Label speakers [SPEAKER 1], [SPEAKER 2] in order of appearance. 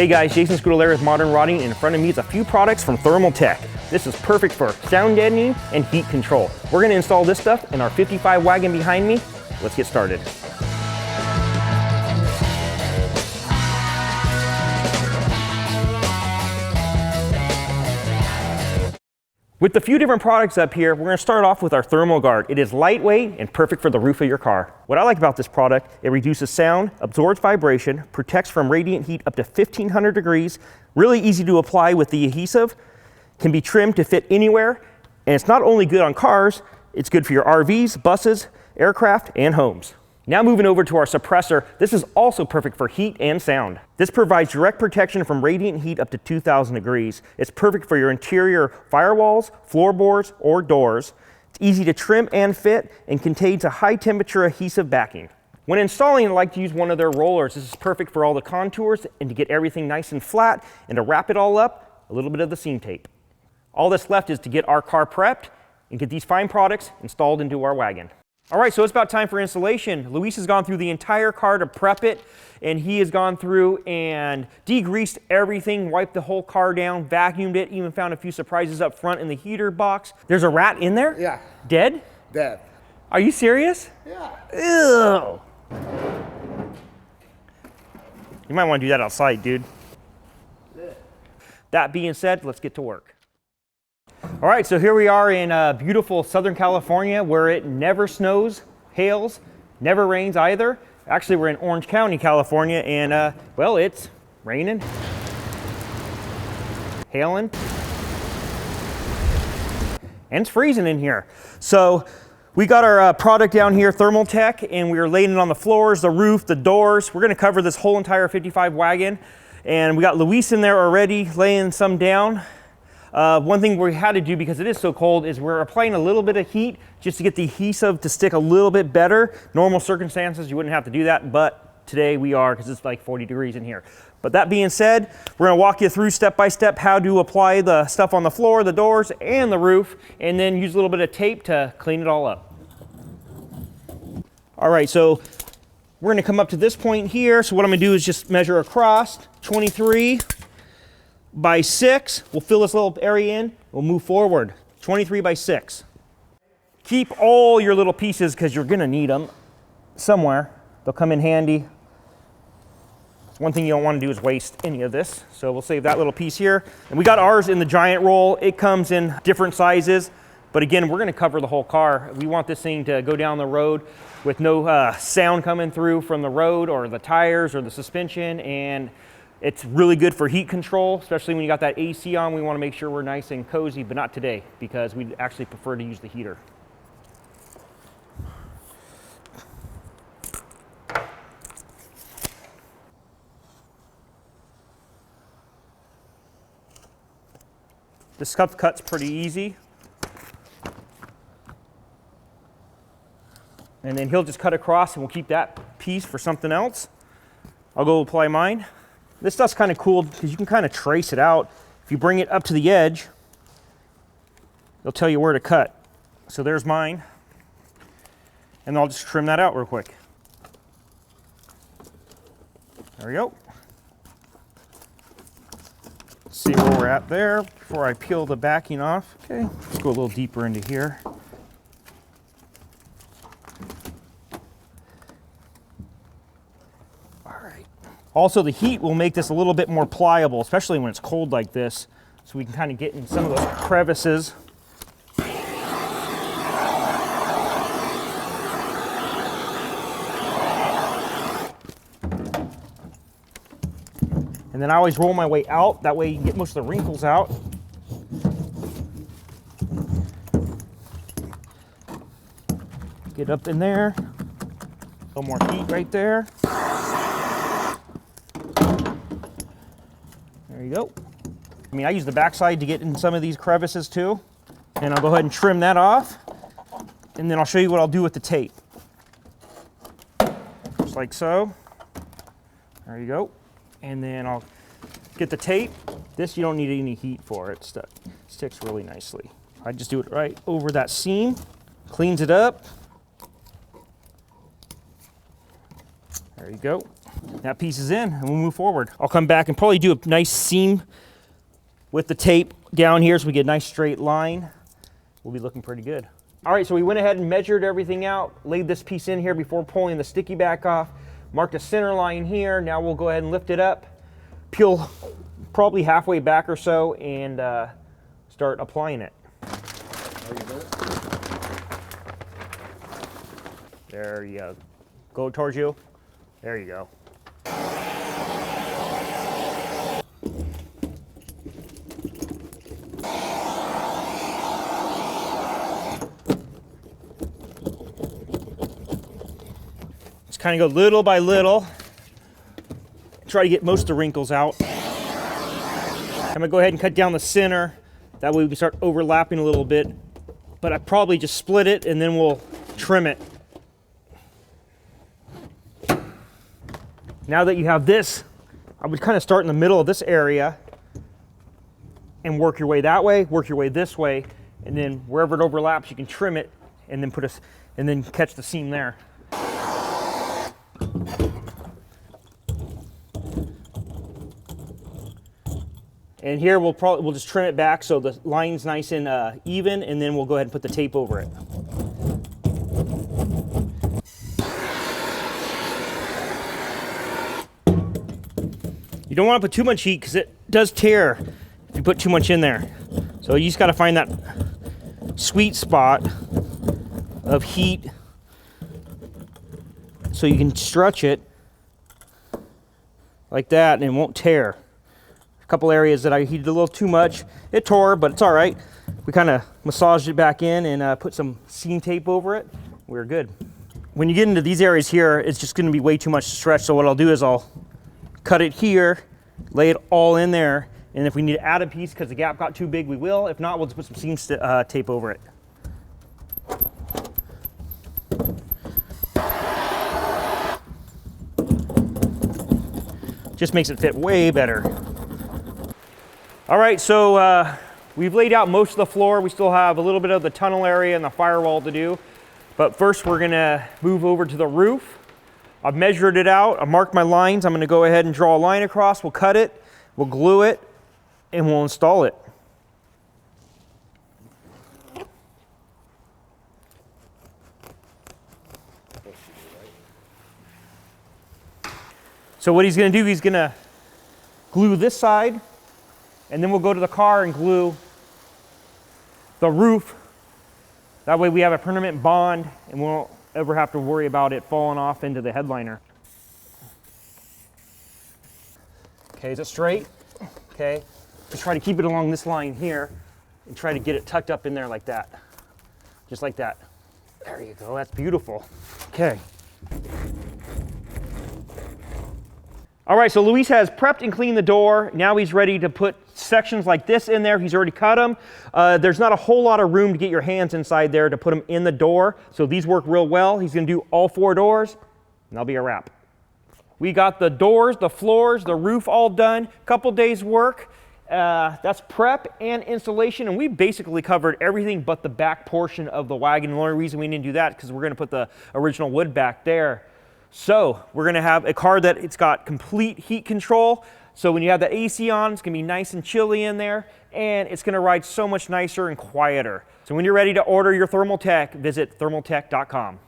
[SPEAKER 1] Hey guys, Jason Scudolera with Modern Rodding, and in front of me is a few products from Thermaltech. This is perfect for sound deadening and heat control. We're gonna install this stuff in our 55 wagon behind me. Let's get started. With the few different products up here, we're gonna start off with our Thermo Guard. It is lightweight and perfect for the roof of your car. What I like about this product, it reduces sound, absorbs vibration, protects from radiant heat up to 1500 degrees, really easy to apply with the adhesive, can be trimmed to fit anywhere, and it's not only good on cars, it's good for your RVs, buses, aircraft, and homes. Now moving over to our suppressor, this is also perfect for heat and sound. This provides direct protection from radiant heat up to 2000 degrees. It's perfect for your interior firewalls, floorboards, or doors. It's easy to trim and fit and contains a high temperature adhesive backing. When installing, I like to use one of their rollers. This is perfect for all the contours and to get everything nice and flat, and to wrap it all up, a little bit of the seam tape. All that's left is to get our car prepped and get these fine products installed into our wagon. All right, so it's about time for installation. Luis has gone through the entire car to prep it, and he has gone through and degreased everything, wiped the whole car down, vacuumed it, even found a few surprises up front in the heater box. There's a rat in there?
[SPEAKER 2] Yeah.
[SPEAKER 1] Dead?
[SPEAKER 2] Dead.
[SPEAKER 1] Are you serious?
[SPEAKER 2] Yeah.
[SPEAKER 1] Ew. You might want to do that outside, dude. Yeah. That being said, let's get to work. All right, so here we are in beautiful Southern California, where it never snows, hails, never rains either. Actually, we're in Orange County, California, and well, it's raining, hailing, and it's freezing in here. So we got our product down here, Thermaltech, and we are laying it on the floors, the roof, the doors. We're gonna cover this whole entire 55 wagon, and we got Luis in there already laying some down. One thing we had to do, because it is so cold, is we're applying a little bit of heat just to get the adhesive to stick a little bit better. Normal circumstances, you wouldn't have to do that, but today we are, because it's like 40 degrees in here. But that being said, we're gonna walk you through step by step how to apply the stuff on the floor, the doors, and the roof, and then use a little bit of tape to clean it all up. All right, so we're gonna come up to this point here. So what I'm gonna do is just measure across, 23 by 6, we'll fill this little area in, we'll move forward, 23 by 6. Keep all your little pieces because you're gonna need them somewhere. They'll come in handy. One thing you don't want to do is waste any of this, so we'll save that little piece here. And we got ours in the giant roll. It comes in different sizes, but again, we're gonna cover the whole car. We want this thing to go down the road with no sound coming through from the road or the tires or the suspension, and it's really good for heat control, especially when you got that AC on. We want to make sure we're nice and cozy, but not today, because we actually prefer to use the heater. The scuff cut's pretty easy. And then he'll just cut across, and we'll keep that piece for something else. I'll go apply mine. This stuff's kind of cool because you can kind of trace it out. If you bring it up to the edge, they'll tell you where to cut. So there's mine. And I'll just trim that out real quick. There we go. Let's see where we're at there before I peel the backing off. Okay, let's go a little deeper into here. Also, the heat will make this a little bit more pliable, especially when it's cold like this, so we can kind of get in some of those crevices. And then I always roll my way out, that way you can get most of the wrinkles out. Get up in there, a little more heat right there. There you go. I mean, I use the backside to get in some of these crevices too. And I'll go ahead and trim that off. And then I'll show you what I'll do with the tape. Just like so. There you go. And then I'll get the tape. This you don't need any heat for. It sticks really nicely. I just do it right over that seam. Cleans it up. There you go. That piece is in, and we'll move forward. I'll come back and probably do a nice seam with the tape down here so we get a nice straight line. We'll be looking pretty good. All right, so we went ahead and measured everything out, laid this piece in here before pulling the sticky back off, marked a center line here. Now we'll go ahead and lift it up, peel probably halfway back or so, and start applying it. There you go. Go towards you. There you go. Just kind of go little by little. Try to get most of the wrinkles out. I'm gonna go ahead and cut down the center. That way we can start overlapping a little bit. But I probably just split it and then we'll trim it. Now that you have this, I would kind of start in the middle of this area and work your way that way, work your way this way, and then wherever it overlaps, you can trim it and then and then catch the seam there. And here we'll just trim it back so the line's nice and even, and then we'll go ahead and put the tape over it. You don't want to put too much heat because it does tear if you put too much in there. So you just got to find that sweet spot of heat so you can stretch it like that and it won't tear. A couple areas that I heated a little too much, it tore, but it's all right. We kind of massaged it back in and put some seam tape over it. We're good. When you get into these areas here, it's just going to be way too much to stretch. So what I'll do is I'll cut it here, lay it all in there, and if we need to add a piece because the gap got too big, we will. If not, we'll just put some seam tape over it. Just makes it fit way better. All right, so we've laid out most of the floor. We still have a little bit of the tunnel area and the firewall to do. But first we're gonna move over to the roof. I've measured it out, I've marked my lines. I'm gonna go ahead and draw a line across. We'll cut it, we'll glue it, and we'll install it. So what he's gonna do, he's gonna glue this side, and then we'll go to the car and glue the roof. That way we have a permanent bond and we won't ever have to worry about it falling off into the headliner. Okay, is it straight? Okay, just try to keep it along this line here and try to get it tucked up in there like that. Just like that. There you go, that's beautiful. Okay. All right, so Luis has prepped and cleaned the door. Now he's ready to put sections like this in there. He's already cut them. There's not a whole lot of room to get your hands inside there to put them in the door. So these work real well. He's gonna do all 4 doors, and that'll be a wrap. We got the doors, the floors, the roof all done. Couple days work. That's prep and installation, and we basically covered everything but the back portion of the wagon. The only reason we didn't do that is because we're gonna put the original wood back there. So we're gonna have a car that it's got complete heat control. So when you have the AC on, it's gonna be nice and chilly in there, and it's gonna ride so much nicer and quieter. So when you're ready to order your Thermaltech, visit thermaltech.com.